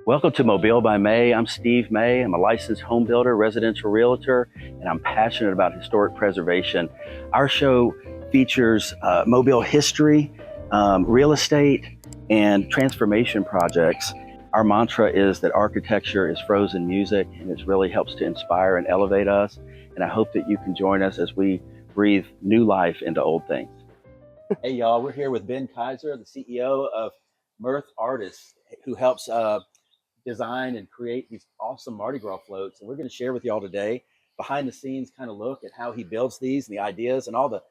Welcome to Mobile by May. I'm Steve May. I'm a licensed home builder, residential realtor, and I'm passionate about historic preservation. Our show features Mobile history, real estate, and transformation projects. Our mantra is that architecture is frozen music, and it really helps to inspire and elevate us. And I hope that you can join us as we breathe new life into old things. Hey, y'all, we're here with Ben Kaiser, the CEO of Mirth Artists, who helps design and create these awesome Mardi Gras floats. And we're going to share with y'all today behind the scenes kind of look at how he builds these and the ideas and all the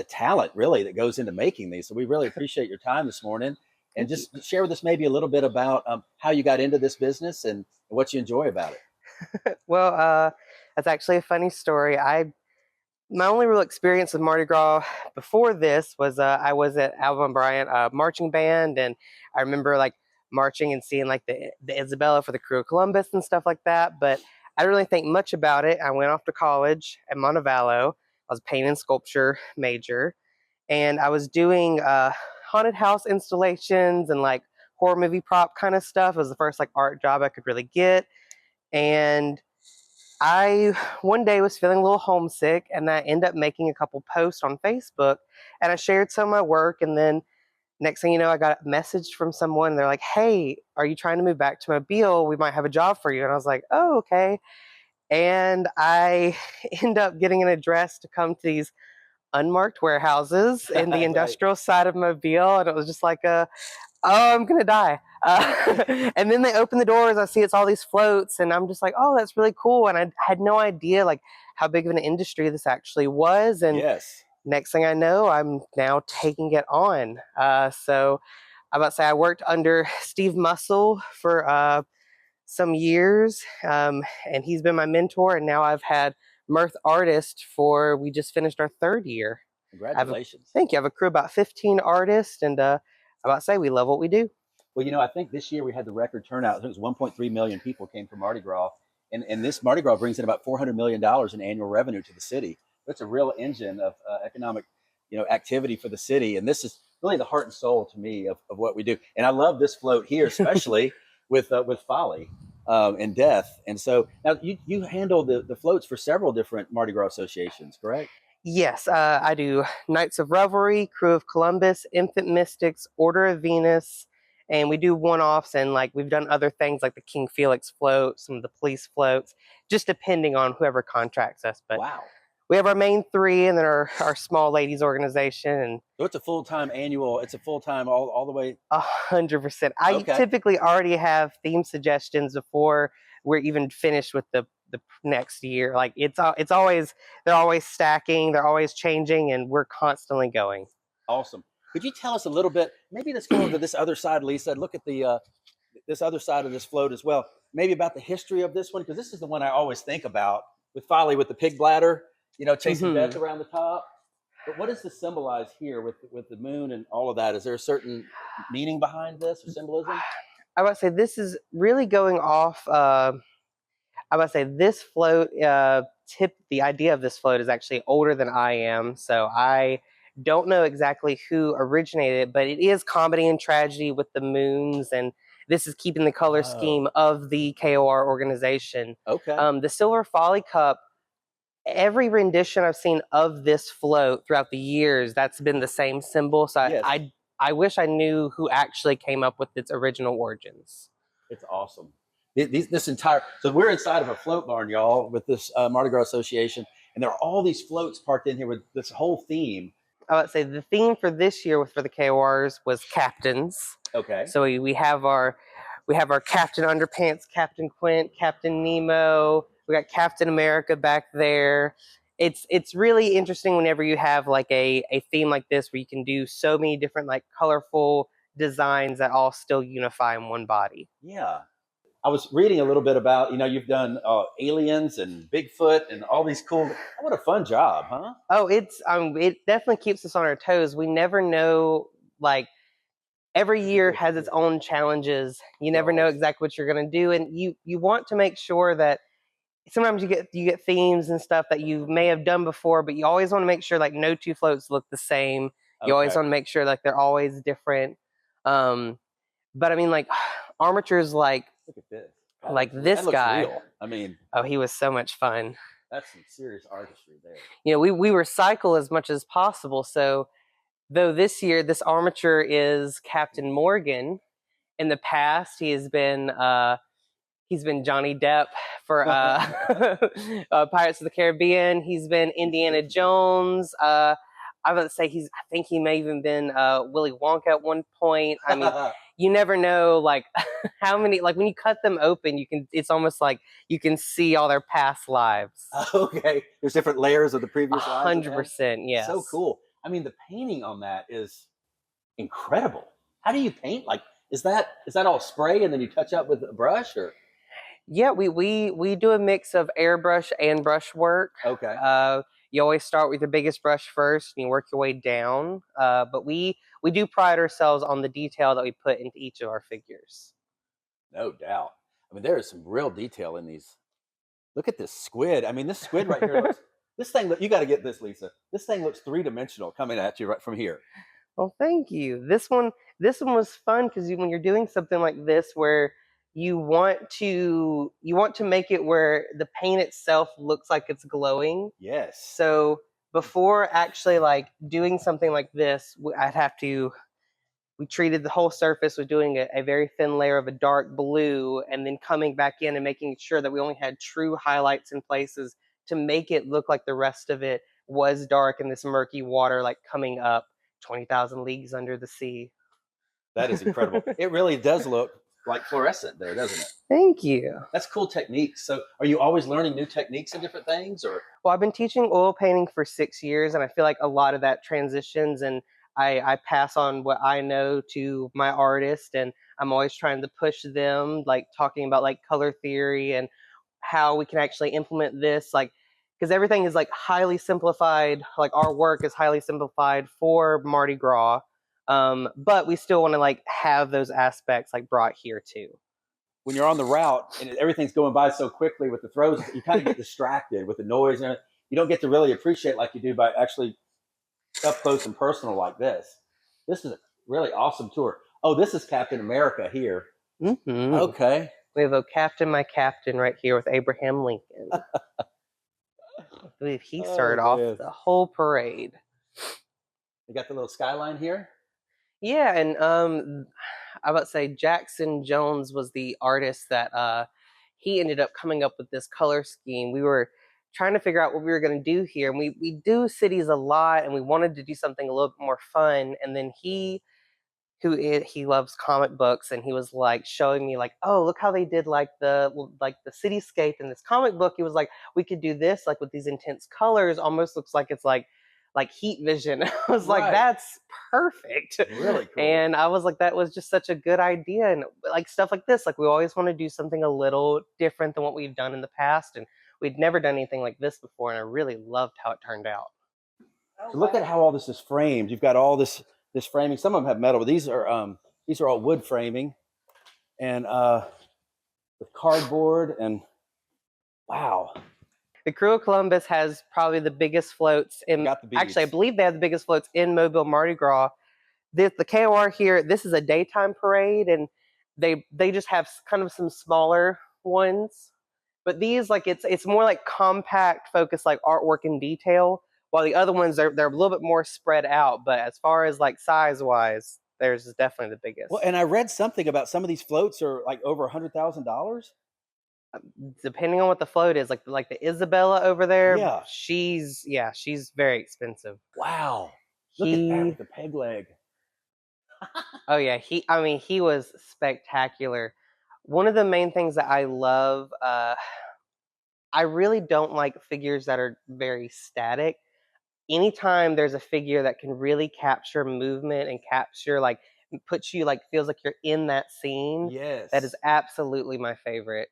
talent really that goes into making these. So we really appreciate your time this morning, and just share with us maybe a little bit about how you got into this business and what you enjoy about it. Well, that's actually a funny story. My only real experience with Mardi Gras before this was I was at Alabama Bryant marching band, and I remember like marching and seeing like the Isabella for the crew of Columbus and stuff like that. But I didn't really think much about it. I went off to college at Montevallo. I was a paint and sculpture major, and I was doing haunted house installations and like horror movie prop kind of stuff. It was the first like art job I could really get, and I one day was feeling a little homesick, and I ended up making a couple posts on Facebook, and I shared some of my work. And then next thing you know, I got a message from someone. They're like, "Hey, are you trying to move back to Mobile? We might have a job for you." And I was like, "Oh, okay." And I end up getting an address to come to these unmarked warehouses in the industrial side of Mobile. And it was just like oh, I'm gonna die. And then they open the doors, I see it's all these floats, and I'm just like, oh, that's really cool. And I had no idea like how big of an industry this actually was. And Yes. Next thing I know, I'm now taking it on. So I'm about to say I worked under Steve Muscle for some years, and he's been my mentor. And now I've had Mirth Artist we just finished our third year. Congratulations. Thank you. I have a crew of about 15 artists, and I'm about to say we love what we do. Well, I think this year we had the record turnout. I think it was 1.3 million people came from Mardi Gras. And this Mardi Gras brings in about $400 million in annual revenue to the city. It's a real engine of economic, activity for the city. And this is really the heart and soul to me of what we do. And I love this float here, especially with folly and death. And so now you handle the floats for several different Mardi Gras associations, correct? Yes, I do Knights of Revelry, Crew of Columbus, Infant Mystics, Order of Venus, and we do one-offs, and like we've done other things like the King Felix float, some of the police floats, just depending on whoever contracts us. But wow. We have our main three, and then our small ladies organization. And so it's a full-time annual. It's a full-time all the way. 100%. I typically already have theme suggestions before we're even finished with the next year. Like it's always, they're always stacking, they're always changing, and we're constantly going. Awesome. Could you tell us a little bit? Maybe let's go over to this other side, Lisa. Look at the this other side of this float as well. Maybe about the history of this one, because this is the one I always think about with Folly, with the pig bladder, chasing death around the top. But what does this symbolize here with the moon and all of that? Is there a certain meaning behind this or symbolism? I would say this is really going off. I would say this float, the idea of this float is actually older than I am. So I don't know exactly who originated it, but it is comedy and tragedy with the moons. And this is keeping the color scheme of the KOR organization. Okay. The Silver Folly Cup, every rendition I've seen of this float throughout the years, that's been the same symbol. So yes. I wish I knew who actually came up with its original origins. It's awesome. So we're inside of a float barn, y'all, with this Mardi Gras Association, and there are all these floats parked in here with this whole theme. I would say the theme for this year for the KORs was captains. Okay. So we have our Captain Underpants, Captain Quint, Captain Nemo. We got Captain America back there. It's really interesting whenever you have like a theme like this where you can do so many different like colorful designs that all still unify in one body. Yeah. I was reading a little bit about, you've done aliens and Bigfoot and all these cool. What a fun job, huh? Oh, it definitely keeps us on our toes. We never know, like every year has its own challenges. You never know exactly what you're going to do, and you want to make sure that sometimes you get themes and stuff that you may have done before, but you always want to make sure like no two floats look the same. You always want to make sure like they're always different. But I mean, like armatures like Look at this. Like this that looks guy. real. I mean, Oh, he was so much fun. that's some serious artistry there. You know, we recycle as much as possible. So though this year this armature is Captain Morgan, in the past he's been Johnny Depp for Pirates of the Caribbean. He's been Indiana Jones. I would say I think he may even been Willy Wonka at one point. I mean, you never know, like how many. Like when you cut them open, it's almost like you can see all their past lives. Okay, there's different layers of the previous lives. 100%, yes. So cool. I mean, the painting on that is incredible. How do you paint? Like, is that all spray and then you touch up with a brush, or? Yeah, we do a mix of airbrush and brush work. Okay. You always start with the biggest brush first, and you work your way down. But we do pride ourselves on the detail that we put into each of our figures. No doubt. I mean, there is some real detail in these. Look at this squid. I mean, this squid right here looks. This thing, you got to get this, Lisa. This thing looks three-dimensional coming at you right from here. Well, thank you. This one was fun because when you're doing something like this, where you want to make it where the paint itself looks like it's glowing. Yes. So before actually like doing something like this, we treated the whole surface with doing a very thin layer of a dark blue, and then coming back in and making sure that we only had true highlights in places to make it look like the rest of it was dark in this murky water, like coming up 20,000 leagues under the sea. That is incredible. It really does look like fluorescent there, doesn't it? Thank you. That's cool techniques. So are you always learning new techniques and different things, or? Well, I've been teaching oil painting for 6 years, and I feel like a lot of that transitions, and I pass on what I know to my artist, and I'm always trying to push them, like talking about like color theory and how we can actually implement this, like, because everything is like highly simplified, like our work is highly simplified for Mardi Gras, but we still want to like have those aspects like brought here too. When you're on the route and everything's going by so quickly with the throws, you kind of get distracted with the noise, and you don't get to really appreciate like you do by actually up close and personal like this. This is a really awesome tour. Oh, this is Captain America here. Mm-hmm. Okay. We have a Captain, my Captain right here with Abraham Lincoln. I believe he started off the whole parade. You got the little skyline here? Yeah, and I about to say Jackson Jones was the artist that he ended up coming up with this color scheme. We were trying to figure out what we were going to do here, and we do cities a lot, and we wanted to do something a little bit more fun. And then he loves comic books, and he was like showing me like, oh, look how they did like the cityscape in this comic book. He was like, we could do this like with these intense colors, almost looks like it's like heat vision. I was like, that's perfect. Really cool. And I was like, that was just such a good idea. And like stuff like this, like we always want to do something a little different than what we've done in the past, and we'd never done anything like this before, and I really loved how it turned out. So look at how all this is framed. You've got all this framing. Some of them have metal, but these are all wood framing, and with cardboard, and wow. The Crew of Columbus has probably the biggest floats in. Actually, I believe they have the biggest floats in Mobile Mardi Gras. The KOR here, this is a daytime parade, and they just have kind of some smaller ones. But these, like, it's more like compact, focused like artwork and detail, while the other ones they're a little bit more spread out. But as far as like size wise, theirs is definitely the biggest. Well, and I read something about some of these floats are like over $100,000. Depending on what the float is, like the Isabella over there, yeah, she's very expensive. Wow, look at that with the peg leg. Oh yeah, he was spectacular. One of the main things that I love, I really don't like figures that are very static. Anytime there's a figure that can really capture movement and capture like puts you like feels like you're in that scene, yes, that is absolutely my favorite.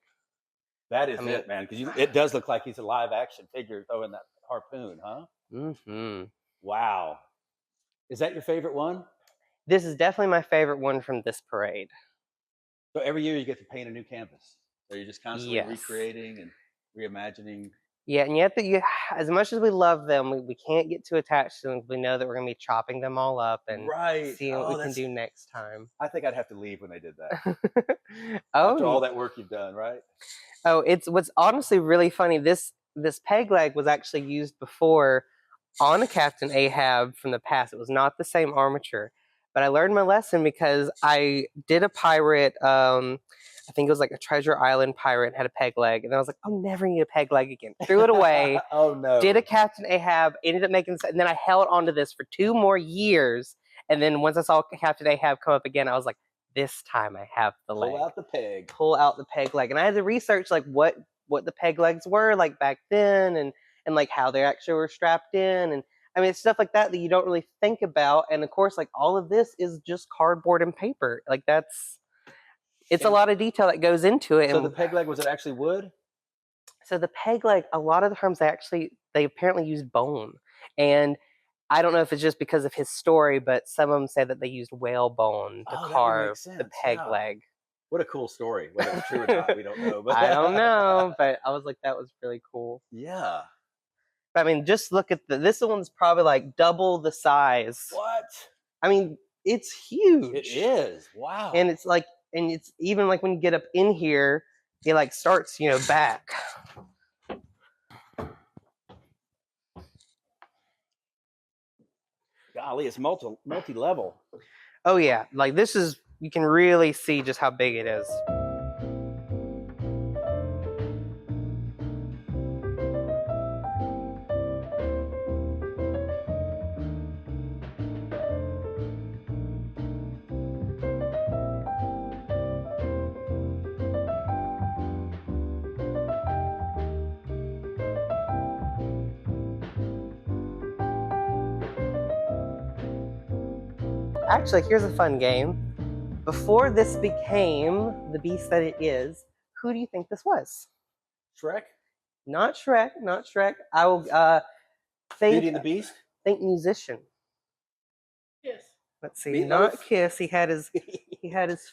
That is it, man, because it does look like he's a live action figure throwing that harpoon, huh? Mm-hmm. Wow. Is that your favorite one? This is definitely my favorite one from this parade. So every year you get to paint a new canvas. So you're just constantly recreating and reimagining. Yeah, and yet that you, as much as we love them, we can't get too attached to them. We know that we're going to be chopping them all up and Right. seeing what Oh, we can do next time. I think I'd have to leave when they did that. After Oh, all that work you've done, right? oh, it's what's honestly really funny. This peg leg was actually used before on a Captain Ahab from the past. It was not the same armature, but I learned my lesson because I did a pirate. I think it was like a Treasure Island pirate and had a peg leg, and then I was like, I'll never need a peg leg again. Threw it away. Oh no. Did a Captain Ahab, ended up making, and then I held onto this for 2 more years. And then once I saw Captain Ahab come up again, I was like, this time I have the leg. Pull out the peg. Pull out the peg leg. And I had to research like what the peg legs were like back then, and like how they actually were strapped in. And I mean, it's stuff like that that you don't really think about. And of course, like all of this is just cardboard and paper. Like it's a lot of detail that goes into it. So And the peg leg, was it actually wood? so the peg leg, a lot of the times they apparently used bone. And I don't know if it's just because of his story, but some of them say that they used whale bone to carve the peg leg. What a cool story. Whether it's true or not, we don't know. But I don't know, but I was like, that was really cool. Yeah. But I mean, just look at this one's probably like double the size. What? I mean, it's huge. It is. Wow. And it's like, and it's even like when you get up in here, it like starts, back. Golly, it's multi-level. Oh yeah, like this is, you can really see just how big it is. Actually, here's a fun game. Before this became the beast that it is, who do you think this was? Shrek? Not Shrek, not Shrek. I will think Beauty and the Beast? think musician. Yes. Let's see. Meatloaf? Not Kiss. He had his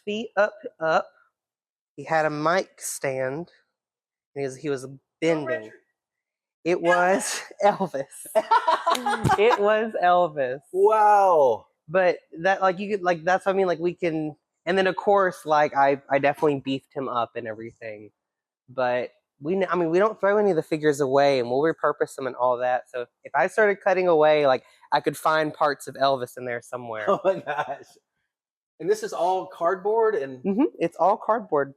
feet up. He had a mic stand. And he was bending. It was Elvis. It was Elvis. Wow. But that, like, you could, like, that's what I mean, like, we can, and then of course, like, I definitely beefed him up and everything, but we don't throw any of the figures away, and we'll repurpose them and all that. So if I started cutting away, like, I could find parts of Elvis in there somewhere. Oh my gosh. And this is all cardboard and It's all cardboard.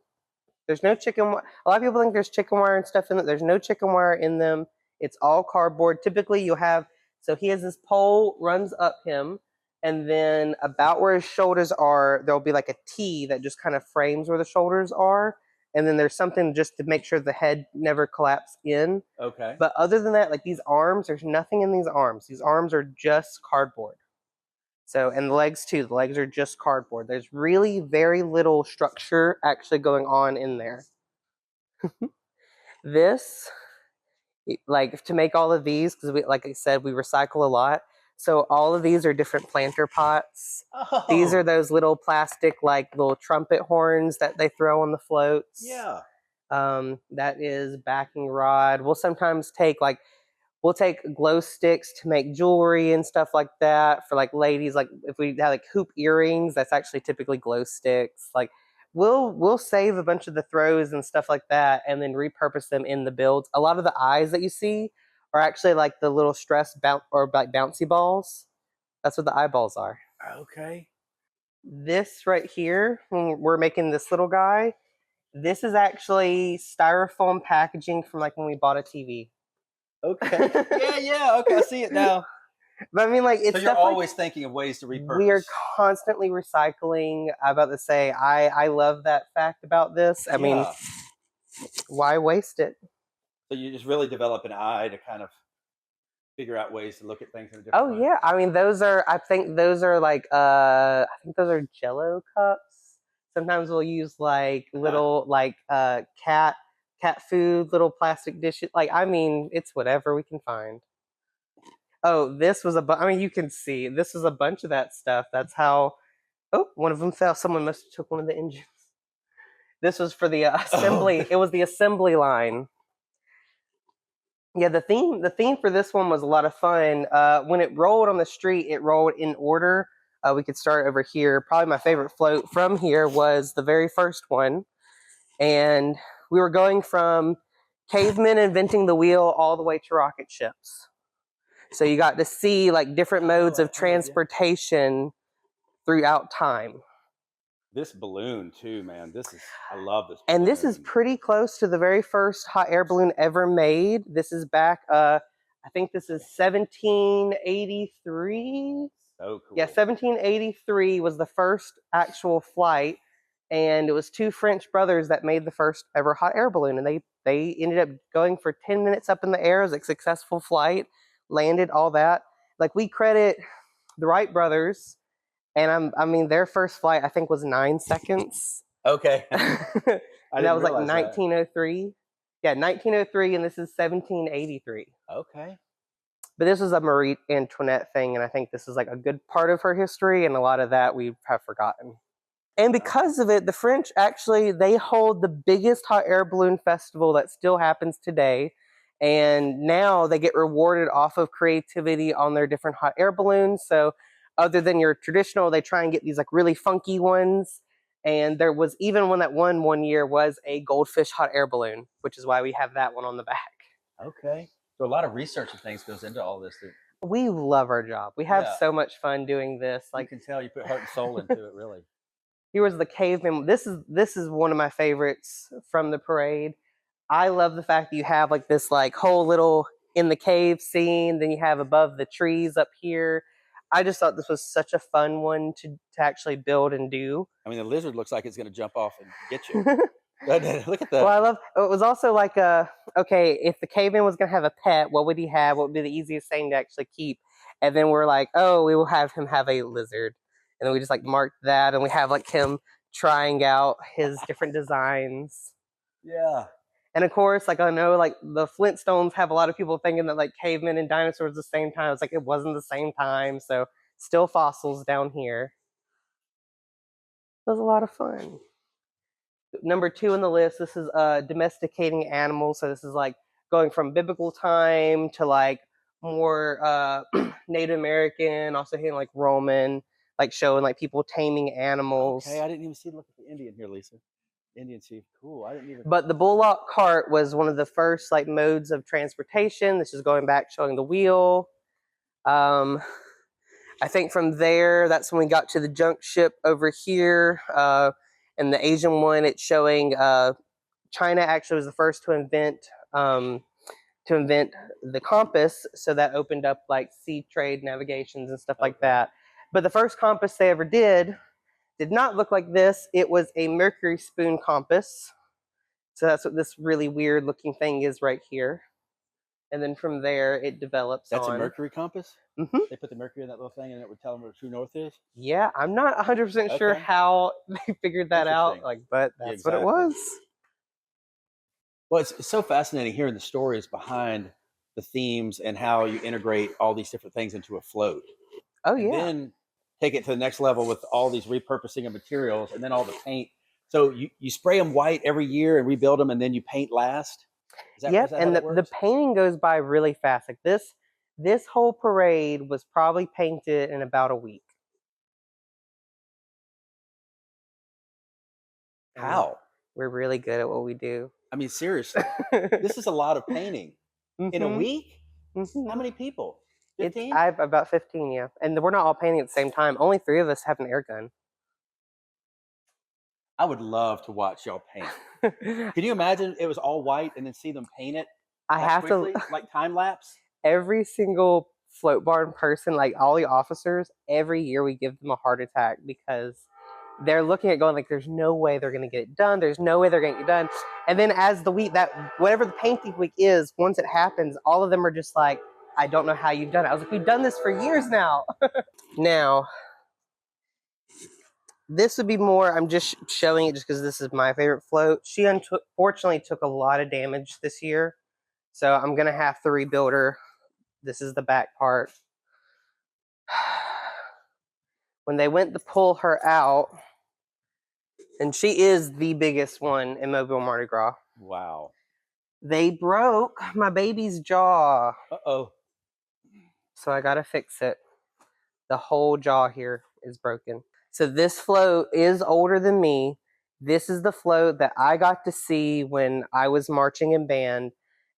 There's no chicken wire. A lot of people think there's chicken wire and stuff in it. There's no chicken wire in them. It's all cardboard. Typically you'll have, so he has this pole runs up him, and then about where his shoulders are, there'll be like a T that just kind of frames where the shoulders are. And then there's something just to make sure the head never collapses in. okay. But other than that, like these arms, there's nothing in these arms. These arms are just cardboard. So, and the legs too. The legs are just cardboard. There's really very little structure actually going on in there. This, like to make all of these, because we, like I said, we recycle a lot. So all of these are different planter pots. Oh. These are those little plastic, like little trumpet horns that they throw on the floats. Yeah. That is backing rod. We'll sometimes take we'll take glow sticks to make jewelry and stuff like that for like ladies. Like if we have like hoop earrings, that's actually typically glow sticks. Like we'll save a bunch of the throws and stuff like that, and then repurpose them in the builds. A lot of the eyes that you see are actually like the little stress or like bouncy balls. That's what the eyeballs are. Okay. This right here, when we're making this little guy, this is actually styrofoam packaging from like when we bought a TV. Okay. Yeah. Okay, I see it now. But I mean, like, it's so you're always thinking of ways to repurpose. We are constantly recycling. I'm about to say, I love that fact about this. I mean, why waste it? So you just really develop an eye to kind of figure out ways to look at things in a different way. Oh yeah, I mean, I think those are like I think those are Jello cups. Sometimes we'll use like little like cat food, little plastic dishes. Like, I mean, it's whatever we can find. Oh, this was I mean, you can see this was a bunch of that stuff. That's how. Oh, one of them fell. Someone must have took one of the engines. This was for the assembly. It was the assembly line. Yeah, the theme for this one was a lot of fun. When it rolled on the street, it rolled in order. We could start over here. Probably my favorite float from here was the very first one, and we were going from cavemen inventing the wheel all the way to rocket ships. So you got to see like different modes of transportation throughout time. This balloon too, man. I love this. And this is pretty close to the very first hot air balloon ever made. This is back, I think this is 1783. So cool. Yeah, 1783 was the first actual flight, and it was two French brothers that made the first ever hot air balloon, and they ended up going for 10 minutes up in the air. It was a successful flight, landed, all that. Like, we credit the Wright brothers, and I mean their first flight I think was 9 seconds. Okay. And that was like 1903. Yeah, 1903, and this is 1783. Okay. But this is a Marie Antoinette thing, and I think this is like a good part of her history, and a lot of that we have forgotten. And because of it, the French actually, they hold the biggest hot air balloon festival that still happens today. And now they get rewarded off of creativity on their different hot air balloons. So other than your traditional, they try and get these like really funky ones. And there was even one that won one year was a goldfish hot air balloon, which is why we have that one on the back. Okay. So a lot of research and things goes into all this. We love our job. We have so much fun doing this. Like, you can tell you put heart and soul into it, really. Here was the caveman. This is one of my favorites from the parade. I love the fact that you have like this like whole little in the cave scene. Then you have above the trees up here. I just thought this was such a fun one to actually build and do. I mean, the lizard looks like it's going to jump off and get you. Look at that. Well, I love. It was also like okay, if the caveman was going to have a pet, what would he have? What would be the easiest thing to actually keep? And then we're like, oh, we will have him have a lizard. And then we just like marked that, and we have like him trying out his different designs. Yeah. And of course, like I know like the Flintstones have a lot of people thinking that like cavemen and dinosaurs the same time. It's like it wasn't the same time, so still fossils down here. It was a lot of fun. Number 2 on the list, this is domesticating animals. So this is like going from biblical time to like more Native American, also hitting like Roman, like showing like people taming animals. Okay, I didn't even see. Look at the Indian here, Lisa. Indian chief, cool. I didn't even. But the bullock cart was one of the first like modes of transportation. This is going back showing the wheel. I think from there, that's when we got to the junk ship over here. And the Asian one, it's showing China actually was the first to invent the compass, so that opened up like sea trade navigations and stuff like that. But the first compass they ever did not look like this. It was a mercury spoon compass. So that's what this really weird looking thing is right here. And then from there, it develops. That's a mercury compass? Mm-hmm. They put the mercury in that little thing and it would tell them where true north is? Yeah, I'm not 100% sure how they figured that out, like, but that's what it was. Well, it's so fascinating hearing the stories behind the themes and how you integrate all these different things into a float. Oh, yeah. And then take it to the next level with all these repurposing of materials and then all the paint. So you spray them white every year and rebuild them, and then you paint last? Yep, and the painting goes by really fast. Like this whole parade was probably painted in about a week. How? We're really good at what we do. I mean, seriously, this is a lot of painting. In a week? How many people? 15? I've about 15, yeah. And we're not all painting at the same time. Only 3 of us have an air gun. I would love to watch y'all paint. Can you imagine it was all white and then see them paint it? I have quickly, like time lapse? Every single float barn person, like all the officers, every year we give them a heart attack because they're looking at going like, there's no way they're going to get it done. There's no way they're going to get it done. And then as the week, that whatever the painting week is, once it happens, all of them are just like, I don't know how you've done it. I was like, we've done this for years now. Now, this would be more, I'm just showing it just because this is my favorite float. She unfortunately took a lot of damage this year. So I'm going to have to rebuild her. This is the back part. When they went to pull her out, and she is the biggest one in Mobile Mardi Gras. Wow. They broke my baby's jaw. Uh-oh. So I gotta fix it. The whole jaw here is broken. So this float is older than me. This is the float that I got to see when I was marching in band.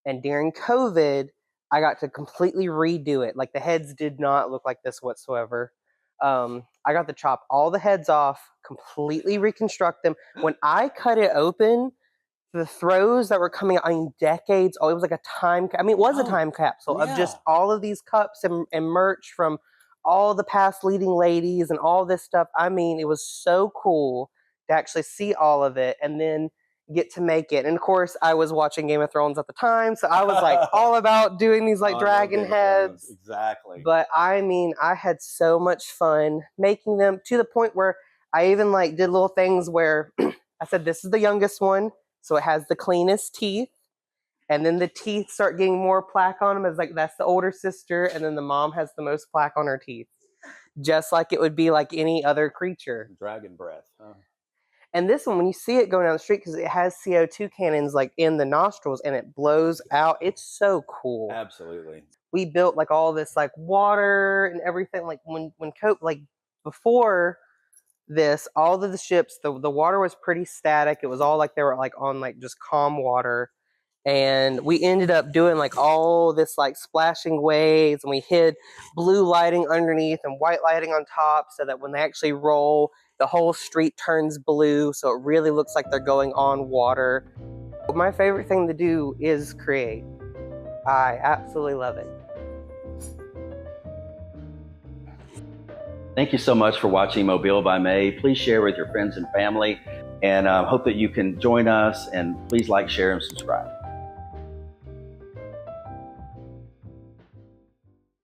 And during COVID, I got to completely redo it. Like the heads did not look like this whatsoever. I got to chop all the heads off, completely reconstruct them. When I cut it open, the throws that were coming out, I mean, decades. Oh, it was like a time. I mean, it was a time capsule of just all of these cups and merch from all the past leading ladies and all this stuff. I mean, it was so cool to actually see all of it and then get to make it. And of course, I was watching Game of Thrones at the time, so I was like all about doing these like dragon heads. Exactly. But I mean, I had so much fun making them, to the point where I even like did little things where I said, this is the youngest one, so it has the cleanest teeth. And then the teeth start getting more plaque on them. It's like, that's the older sister. And then the mom has the most plaque on her teeth. Just like it would be like any other creature. Dragon breath. Huh? And this one, when you see it going down the street, because it has CO2 cannons like in the nostrils and it blows out. It's so cool. Absolutely. We built like all this like water and everything. Like when like before this, all of the ships, the water was pretty static. It was all like they were like on like just calm water. And we ended up doing like all this like splashing waves, and we hid blue lighting underneath and white lighting on top, so that when they actually roll, the whole street turns blue, so it really looks like they're going on water. My favorite thing to do is create. I absolutely love it. Thank you so much for watching Mobile by May. Please share with your friends and family, and hope that you can join us, and please like, share, and subscribe.